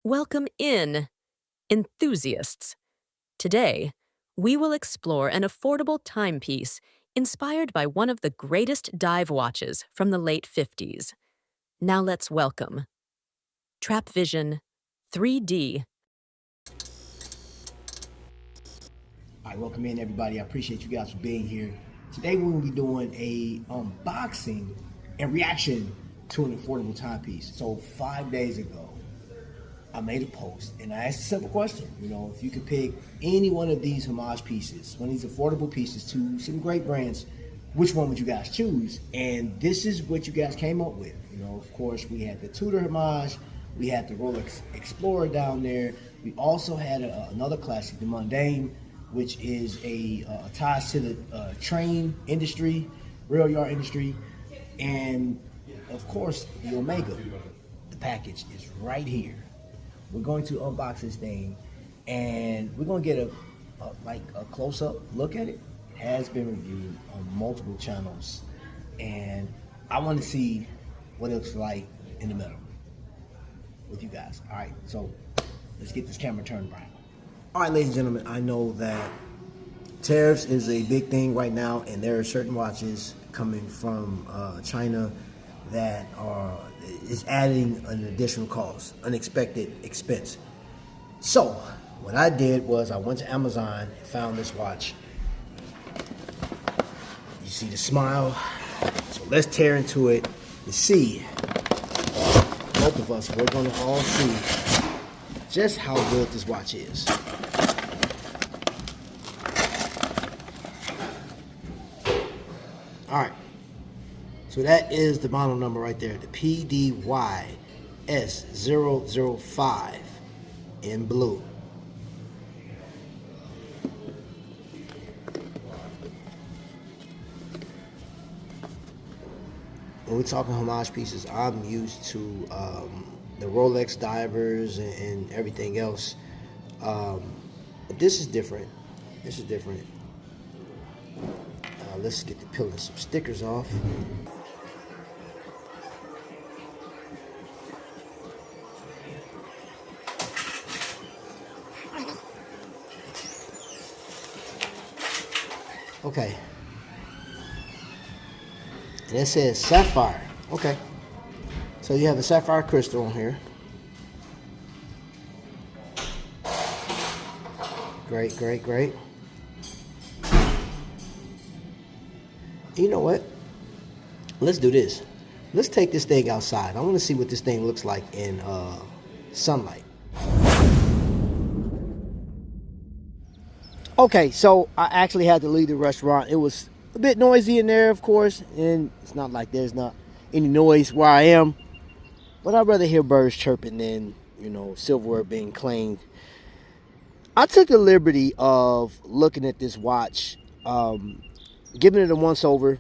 Welcome in, enthusiasts. Today, we will explore an affordable timepiece inspired by one of the greatest dive watches from the late 50s. Now let's welcome Trap Vision 3D. All right, welcome in everybody. I appreciate you guys for being here. Today we're going to be doing a unboxing and reaction to an affordable timepiece. So 5 days ago, I made a post and I asked a simple question. If you could pick any one of these homage pieces, one of these affordable pieces to some great brands, which one would you guys choose? And this is what you guys came up with. Of course, we had the Tudor homage, we had the Rolex Explorer down there. We also had another classic, the Mundane, which is a ties to the train industry, rail yard industry, and of course the Omega. The package is right here. We're going to unbox this thing, and we're going to get a close-up look at it. It has been reviewed on multiple channels, and I want to see what it looks like in the middle with you guys. All right, so let's get this camera turned around. All right, ladies and gentlemen, I know that tariffs is a big thing right now, and there are certain watches coming from China that is adding an additional cost, unexpected expense. So what I did was I went to Amazon and found this watch. You see the smile? So let's tear into it to see. Both of us, we're gonna all see just how good this watch is. All right, so that is the model number right there, the PDY S005 in blue. When we're talking homage pieces, I'm used to the Rolex divers and everything else. But this is different. This is different. Let's get to peeling some stickers off. Okay. And it says sapphire. Okay. So you have a sapphire crystal on here. Great, great, great. You know what? Let's do this. Let's take this thing outside. I want to see what this thing looks like in sunlight. Okay, so I actually had to leave the restaurant. It was a bit noisy in there, of course, and it's not like there's not any noise where I am, but I'd rather hear birds chirping than, silverware being claimed. I took the liberty of looking at this watch, giving it a once over,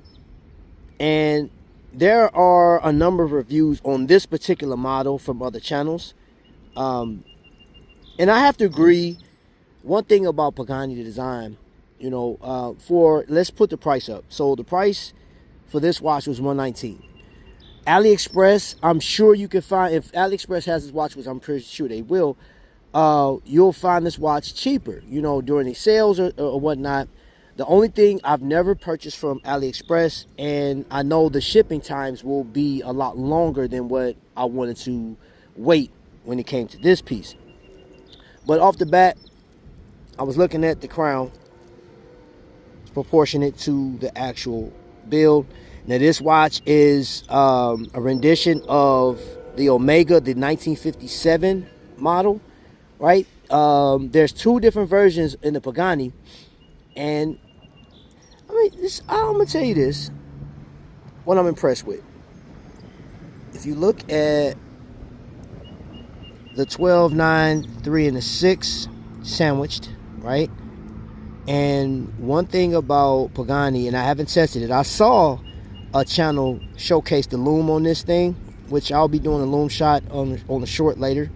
and there are a number of reviews on this particular model from other channels, and I have to agree. One thing about Pagani Design, let's put the price up. So the price for this watch was $119. AliExpress, I'm sure you can find, if AliExpress has this watch, which I'm pretty sure they will, you'll find this watch cheaper, during the sales or whatnot. The only thing I've never purchased from AliExpress, and I know the shipping times will be a lot longer than what I wanted to wait when it came to this piece. But off the bat, I was looking at the crown. It's proportionate to the actual build. Now this watch is a rendition of the Omega, the 1957 model, right? There's two different versions in the Pagani, and I'm gonna tell you this, what I'm impressed with. If you look at the 12, 9, 3, and the 6 sandwiched, right? And one thing about Pagani, and I haven't tested it, I saw a channel showcase the loom on this thing, which I'll be doing a loom shot on the short later.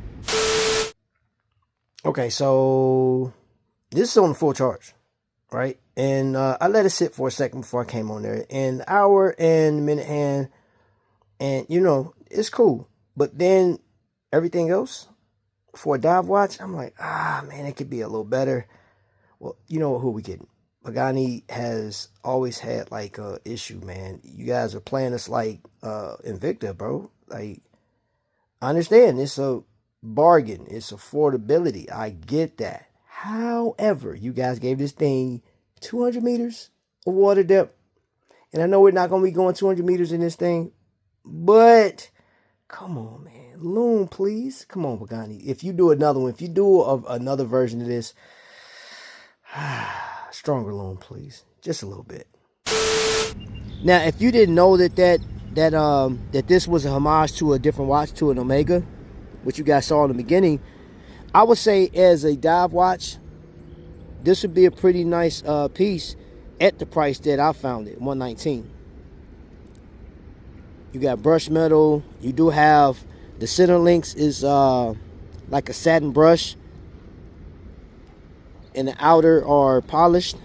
Okay, so this is on the full charge, right? And I let it sit for a second before I came on there. An hour and a minute hand, and it's cool. But then everything else, for a dive watch, I'm like, man, it could be a little better. Well, you know who we getting. Pagani has always had like a issue, man. You guys are playing us like Invicta, bro. Like, I understand it's a bargain, it's affordability. I get that. However, you guys gave this thing 200 meters of water depth. And I know we're not going to be going 200 meters in this thing, but come on, man. Loom, please. Come on, Pagani. If you do another one, if you do another version of this, stronger loom, please. Just a little bit. Now, if you didn't know that this was a homage to a different watch, to an Omega, which you guys saw in the beginning, I would say as a dive watch, this would be a pretty nice piece at the price that I found it, $119. You got brush metal. You do have the center links is like a satin brush, and the outer are polished.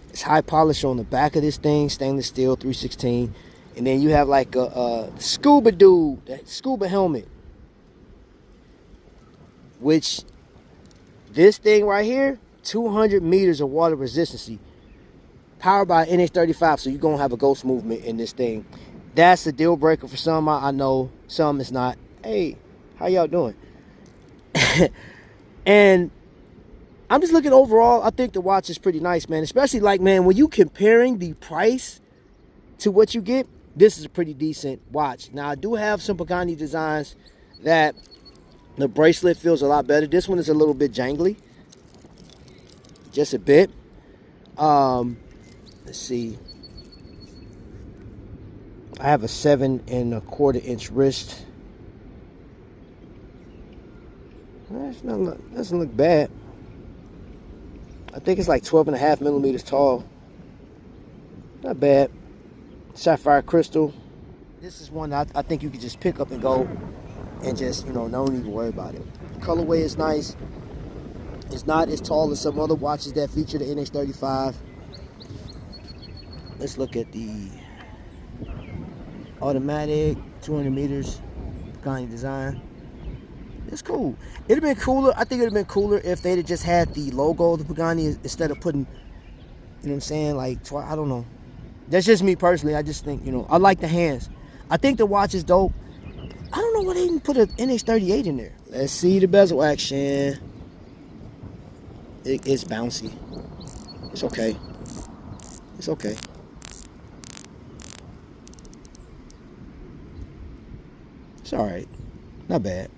It's high polish on the back of this thing, stainless steel 316, and then you have like a scuba dude, that scuba helmet, which this thing right here, 200 meters of water resistance, powered by NH35, so you're gonna have a ghost movement in this thing. That's a deal breaker for some. I know some it's not. Hey, how y'all doing? And I'm just looking overall. I think the watch is pretty nice, man. Especially like, man, when you comparing the price to what you get, this is a pretty decent watch. Now I do have some Pagani designs that the bracelet feels a lot better. This one is a little bit jangly, just a bit. Let's see. I have a 7¼ inch wrist. Doesn't look bad. I think it's like 12.5 millimeters tall. Not bad. Sapphire crystal. This is one I think you could just pick up and go and just, don't even worry about it. Colorway is nice. It's not as tall as some other watches that feature the NH35. Let's look at the automatic 200 meters Pagani Design. It's cool. It'd have been cooler. I think it'd have been cooler if they'd have just had the logo of the Pagani instead of putting, what I'm saying, like, I don't know. That's just me personally. I just think, I like the hands. I think the watch is dope. I don't know why they didn't put an NH38 in there. Let's see the bezel action. It's bouncy. It's okay. It's okay. It's all right. Not bad.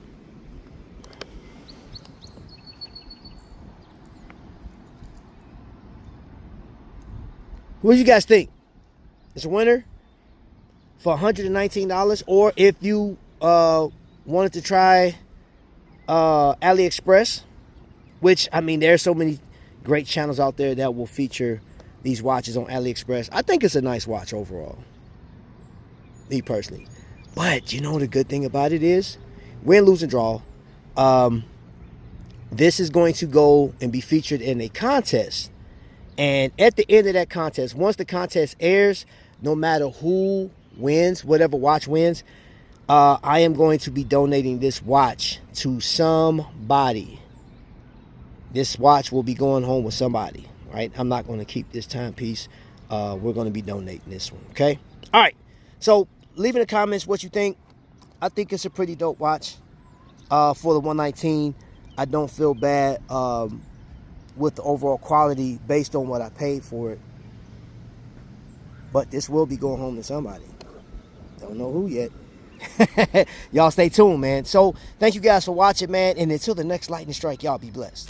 What do you guys think? It's a winner for $119, or if you wanted to try AliExpress, which, I mean, there's so many great channels out there that will feature these watches on AliExpress. I think it's a nice watch overall, me personally. But you know the good thing about it is, win, lose, and draw. This is going to go and be featured in a contest. And at the end of that contest, once the contest airs, no matter who wins, whatever watch wins, I am going to be donating this watch to somebody. This watch will be going home with somebody, right? I'm not going to keep this timepiece. We're going to be donating this one, okay? All right. So leave in the comments what you think. I think it's a pretty dope watch for the 119. I don't feel bad with the overall quality based on what I paid for it. But this will be going home to somebody. Don't know who yet. Y'all stay tuned, man. So thank you guys for watching, man. And until the next lightning strike, y'all be blessed.